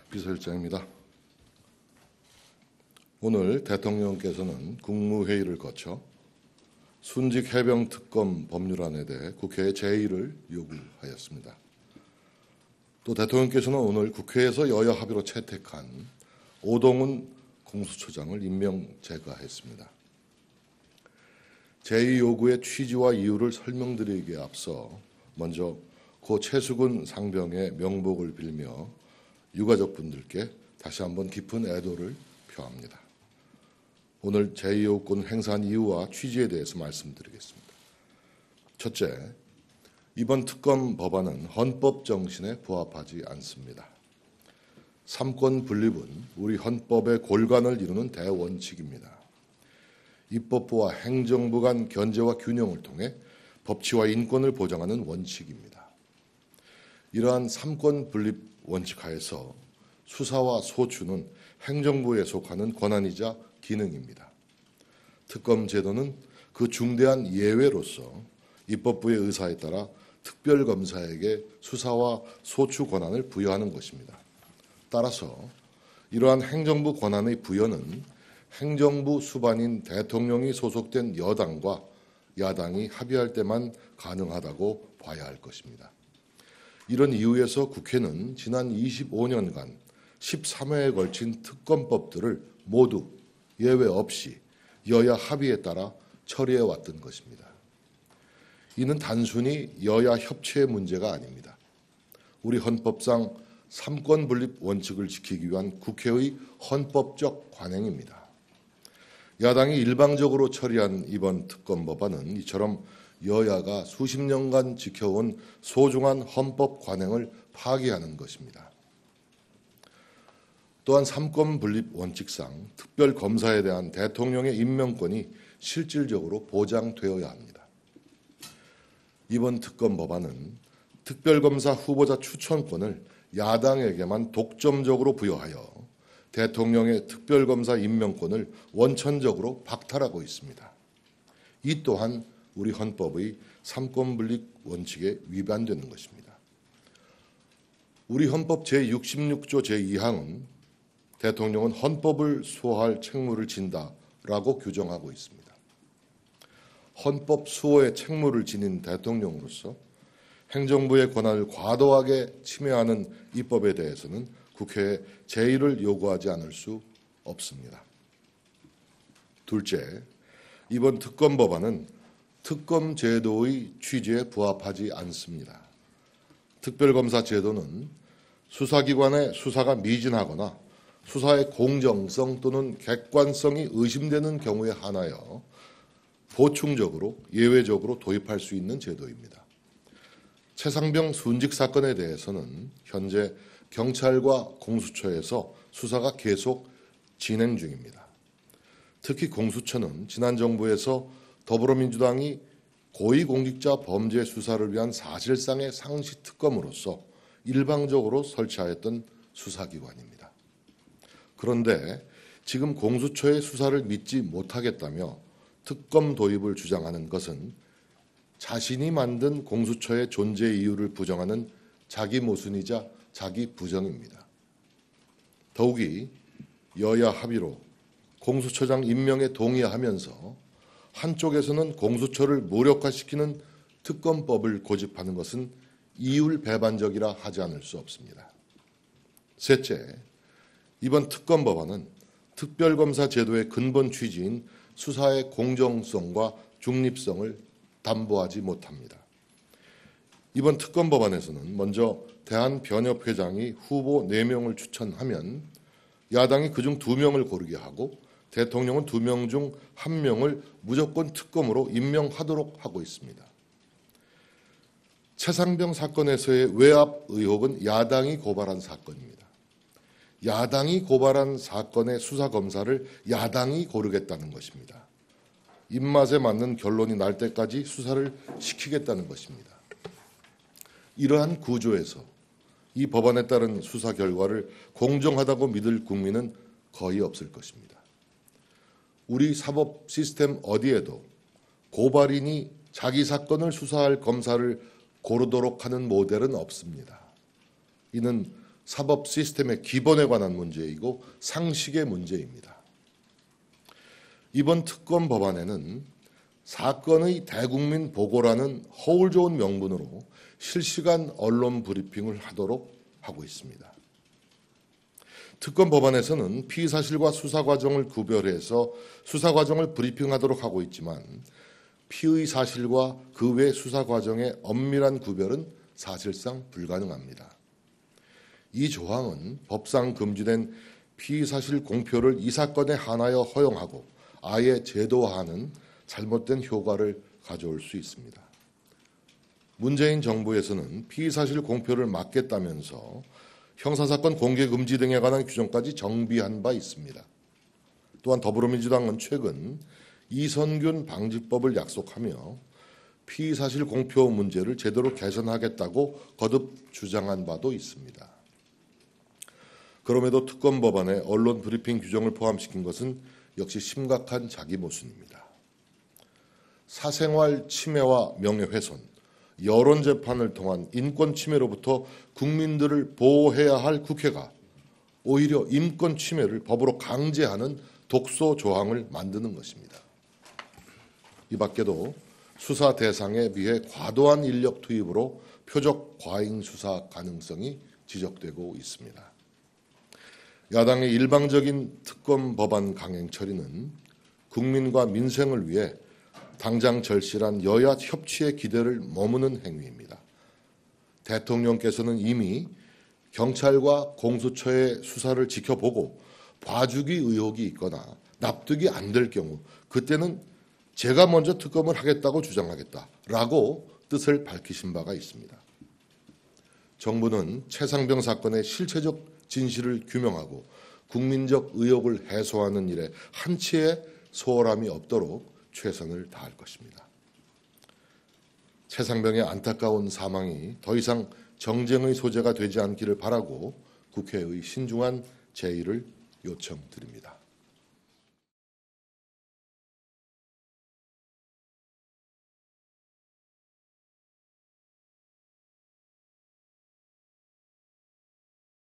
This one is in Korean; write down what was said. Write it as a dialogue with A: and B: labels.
A: 비서실장입니다. 오늘 대통령께서는 국무회의를 거쳐 순직 해병 특검 법률안에 대해 국회에 제의를 요구하였습니다. 또 대통령께서는 오늘 국회에서 여야 합의로 채택한 오동훈 공수처장을 임명 제거했습니다. 제의 요구의 취지와 이유를 설명드리기에 앞서 먼저 고 최수근 상병의 명복을 빌며 유가족분들께 다시 한번 깊은 애도를 표합니다. 오늘 제의 요구권을 행사한 이유와 취지에 대해서 말씀드리겠습니다. 첫째, 이번 특검 법안은 헌법 정신에 부합하지 않습니다. 삼권 분립은 우리 헌법의 골간을 이루는 대원칙입니다. 입법부와 행정부 간 견제와 균형을 통해 법치와 인권을 보장하는 원칙입니다. 이러한 삼권 분립 원칙 하에서 수사와 소추는 행정부에 속하는 권한이자 기능입니다. 특검 제도는 그 중대한 예외로서 입법부의 의사에 따라 특별검사에게 수사와 소추 권한을 부여하는 것입니다. 따라서 이러한 행정부 권한의 부여는 행정부 수반인 대통령이 소속된 여당과 야당이 합의할 때만 가능하다고 봐야 할 것입니다. 이런 이유에서 국회는 지난 25년간 13회에 걸친 특검법들을 모두 예외 없이 여야 합의에 따라 처리해왔던 것입니다. 이는 단순히 여야 협치의 문제가 아닙니다. 우리 헌법상 삼권 분립 원칙을 지키기 위한 국회의 헌법적 관행입니다. 야당이 일방적으로 처리한 이번 특검 법안은 이처럼 여야가 수십 년간 지켜온 소중한 헌법 관행을 파기하는 것입니다. 또한 삼권 분립 원칙상 특별검사에 대한 대통령의 임명권이 실질적으로 보장되어야 합니다. 이번 특검 법안은 특별검사 후보자 추천권을 야당에게만 독점적으로 부여하여 대통령의 특별검사 임명권을 원천적으로 박탈하고 있습니다. 이 또한 우리 헌법의 삼권 분립 원칙에 위반되는 것입니다. 우리 헌법 제66조 제2항은 대통령은 헌법을 수호할 책무를 진다라고 규정하고 있습니다. 헌법 수호의 책무를 지닌 대통령으로서 행정부의 권한을 과도하게 침해하는 입법에 대해서는 국회에 제의를 요구하지 않을 수 없습니다. 둘째, 이번 특검 법안은 특검 제도의 취지에 부합하지 않습니다. 특별검사 제도는 수사기관의 수사가 미진하거나 수사의 공정성 또는 객관성이 의심되는 경우에 한하여 보충적으로 예외적으로 도입할 수 있는 제도입니다. 최상병 순직 사건에 대해서는 현재 경찰과 공수처에서 수사가 계속 진행 중입니다. 특히 공수처는 지난 정부에서 더불어민주당이 고위공직자 범죄 수사를 위한 사실상의 상시 특검으로서 일방적으로 설치하였던 수사기관입니다. 그런데 지금 공수처의 수사를 믿지 못하겠다며 특검 도입을 주장하는 것은 자신이 만든 공수처의 존재 이유를 부정하는 자기 모순이자 자기 부정입니다. 더욱이 여야 합의로 공수처장 임명에 동의하면서 한쪽에서는 공수처를 무력화시키는 특검법을 고집하는 것은 이율배반적이라 하지 않을 수 없습니다. 셋째, 이번 특검 법안은 특별검사 제도의 근본 취지인 수사의 공정성과 중립성을 담보하지 못합니다. 이번 특검 법안에서는 먼저 대한변협회장이 후보 4명을 추천하면 야당이 그중 2명을 고르게 하고 대통령은 2명 중 1명을 무조건 특검으로 임명하도록 하고 있습니다. 최상병 사건에서의 외압 의혹은 야당이 고발한 사건입니다. 야당이 고발한 사건의 수사검사를 야당이 고르겠다는 것입니다. 입맛에 맞는 결론이 날 때까지 수사를 시키겠다는 것입니다. 이러한 구조에서 이 법안에 따른 수사 결과를 공정하다고 믿을 국민은 거의 없을 것입니다. 우리 사법 시스템 어디에도 고발인이 자기 사건을 수사할 검사를 고르도록 하는 모델은 없습니다. 이는 사법 시스템의 기본에 관한 문제이고 상식의 문제입니다. 이번 특검 법안에는 사건의 대국민 보고라는 허울 좋은 명분으로 실시간 언론 브리핑을 하도록 하고 있습니다. 특검 법안에서는 피의 사실과 수사 과정을 구별해서 수사 과정을 브리핑하도록 하고 있지만 피의 사실과 그 외 수사 과정의 엄밀한 구별은 사실상 불가능합니다. 이 조항은 법상 금지된 피의 사실 공표를 이 사건에 한하여 허용하고 아예 제도화하는 잘못된 효과를 가져올 수 있습니다. 문재인 정부에서는 피의 사실 공표를 막겠다면서 형사사건 공개 금지 등에 관한 규정까지 정비한 바 있습니다. 또한 더불어민주당은 최근 이선균 방지법을 약속하며 피의 사실 공표 문제를 제대로 개선하겠다고 거듭 주장한 바도 있습니다. 그럼에도 특검 법안에 언론 브리핑 규정을 포함시킨 것은 역시 심각한 자기 모순입니다. 사생활 침해와 명예훼손, 여론 재판을 통한 인권 침해로부터 국민들을 보호해야 할 국회가 오히려 인권 침해를 법으로 강제하는 독소 조항을 만드는 것입니다. 이 밖에도 수사 대상에 비해 과도한 인력 투입으로 표적 과잉 수사 가능성이 지적되고 있습니다. 야당의 일방적인 특검 법안 강행 처리는 국민과 민생을 위해 당장 절실한 여야 협치의 기대를 머무는 행위입니다. 대통령께서는 이미 경찰과 공수처의 수사를 지켜보고 봐주기 의혹이 있거나 납득이 안 될 경우 그때는 제가 먼저 특검을 하겠다고 주장하겠다라고 뜻을 밝히신 바가 있습니다. 정부는 최상병 사건의 실체적 진실을 규명하고 국민적 의혹을 해소하는 일에 한치의 소홀함이 없도록 최선을 다할 것입니다. 최상병의 안타까운 사망이 더 이상 정쟁의 소재가 되지 않기를 바라고 국회의 신중한 제의를 요청드립니다.